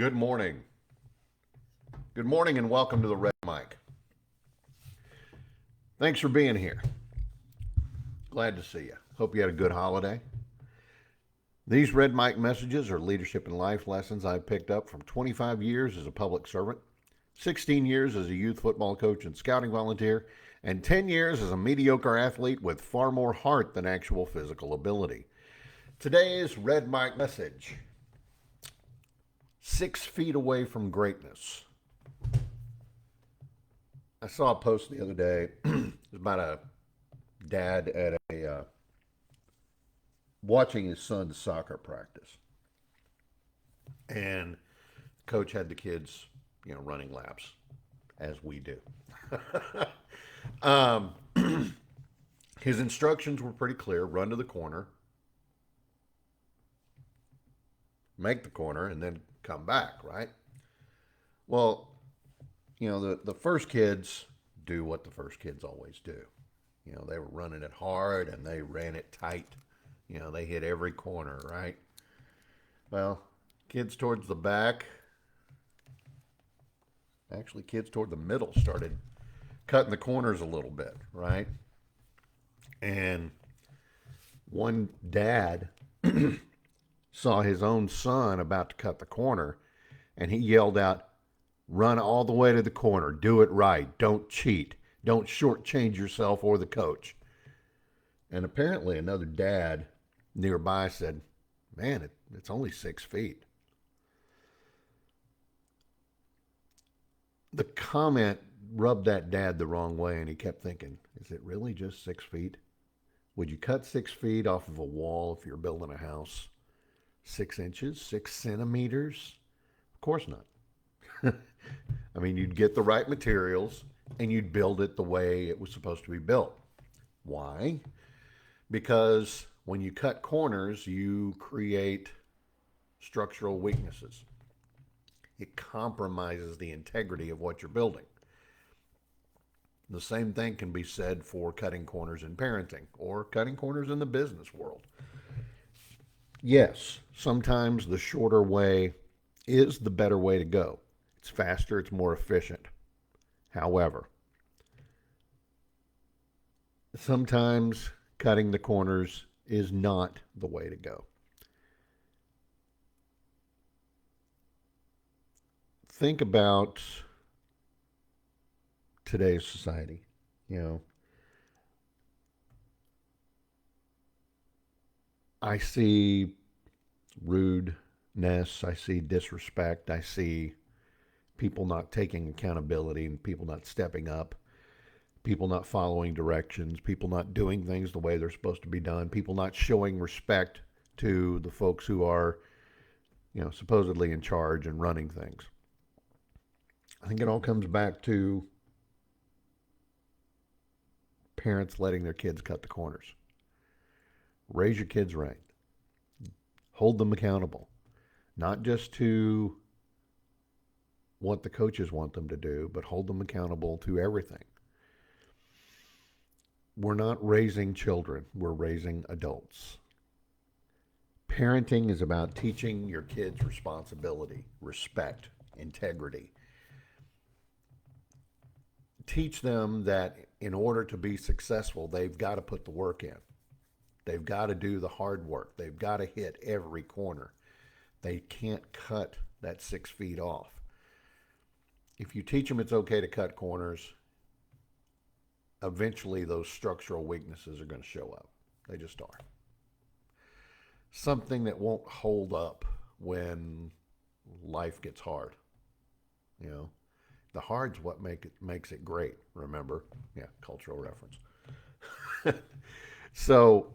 Good morning. Good morning and welcome to the Red Mic. Thanks for being here. Glad to see you. Hope you had a good holiday. These Red Mic messages are leadership and life lessons I've picked up from 25 years as a public servant, 16 years as a youth football coach and scouting volunteer, and 10 years as a mediocre athlete with far more heart than actual physical ability. Today's Red Mic message: 6 feet away from greatness. I saw a post the other day. It was about a dad at a watching his son's soccer practice, and coach had the kids, running laps, as we do. um, his instructions were pretty clear: run to the corner, make the corner, and then come back. Right? Well, the first kids do what the first kids always do. They were running it hard and they ran it tight. They hit every corner, right? Well, kids towards the back, actually, kids toward the middle started cutting the corners a little bit, right? And one dad saw his own son about to cut the corner and he yelled out, "Run all the way to the corner. Do it right. Don't cheat. Don't shortchange yourself or the coach." And apparently another dad nearby said, "Man, it's only 6 feet." The comment rubbed that dad the wrong way, and he kept thinking, is it really just 6 feet? Would you cut 6 feet off of a wall if you're building a house? 6 inches? 6 centimeters? Of course not. I mean, you'd get the right materials and you'd build it the way it was supposed to be built. Why? Because when you cut corners, you create structural weaknesses. It compromises the integrity of what you're building. The same thing can be said for cutting corners in parenting or cutting corners in the business world. Yes, sometimes the shorter way is the better way to go. It's faster, it's more efficient. However, sometimes cutting the corners is not the way to go. Think about today's society. I see rudeness, I see disrespect, I see people not taking accountability and people not stepping up, people not following directions, people not doing things the way they're supposed to be done, people not showing respect to the folks who are, supposedly in charge and running things. I think it all comes back to parents letting their kids cut the corners. Raise your kids right. Hold them accountable, not just to what the coaches want them to do, but hold them accountable to everything. We're not raising children, we're raising adults. Parenting is about teaching your kids responsibility, respect, integrity. Teach them that in order to be successful, they've got to put the work in. They've got to do the hard work. They've got to hit every corner. They can't cut that 6 feet off. If you teach them it's okay to cut corners, eventually those structural weaknesses are going to show up. They just are. Something that won't hold up when life gets hard. The hard's what makes it great. Remember? Yeah, cultural reference. So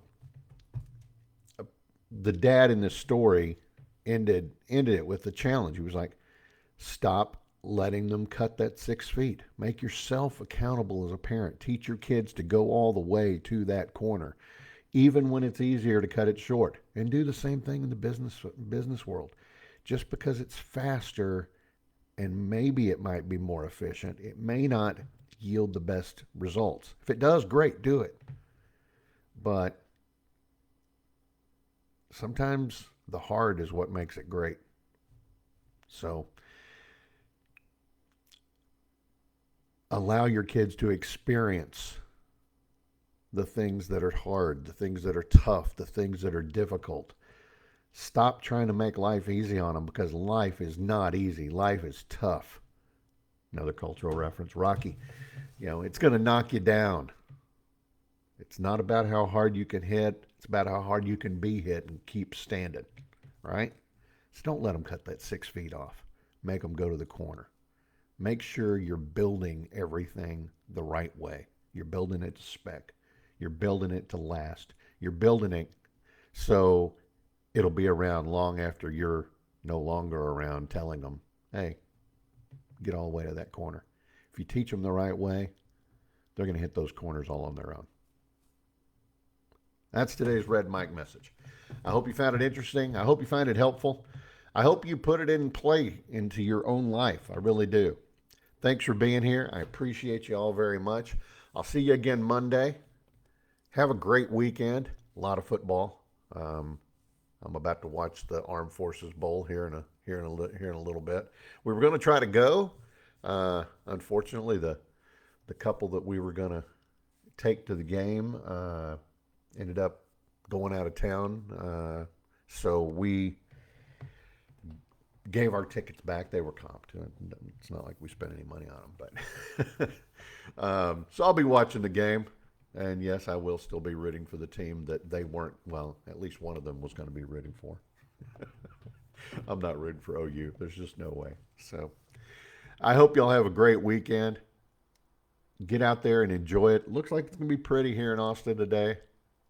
the dad in this story ended it with a challenge. He was like, stop letting them cut that 6 feet. Make yourself accountable as a parent. Teach your kids to go all the way to that corner, even when it's easier to cut it short. And do the same thing in the business world. Just because it's faster and maybe it might be more efficient, it may not yield the best results. If it does, great, do it. But sometimes the hard is what makes it great. So allow your kids to experience the things that are hard, the things that are tough, the things that are difficult. Stop trying to make life easy on them, because life is not easy. Life is tough. Another cultural reference, Rocky. It's going to knock you down. It's not about how hard you can hit. It's about how hard you can be hit and keep standing, right? So don't let them cut that 6 feet off. Make them go to the corner. Make sure you're building everything the right way. You're building it to spec. You're building it to last. You're building it so it'll be around long after you're no longer around, telling them, hey, get all the way to that corner. If you teach them the right way, they're going to hit those corners all on their own. That's today's Red Mike message. I hope you found it interesting. I hope you find it helpful. I hope you put it in play into your own life. I really do. Thanks for being here. I appreciate you all very much. I'll see you again Monday. Have a great weekend. A lot of football. I'm about to watch the Armed Forces Bowl here in a little bit. We were going to try to go. Unfortunately, the couple that we were going to take to the game ended up going out of town. So we gave our tickets back. They were comped. It's not like we spent any money on them, but so I'll be watching the game. And yes, I will still be rooting for the team that they weren't, well, at least one of them was going to be rooting for. I'm not rooting for OU. There's just no way. So I hope y'all have a great weekend. Get out there and enjoy it. Looks like it's going to be pretty here in Austin today.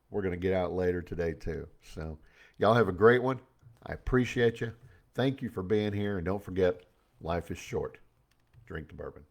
We're going to get out later today too. So y'all have a great one. I appreciate you. Thank you for being here. And don't forget, life is short. Drink the bourbon.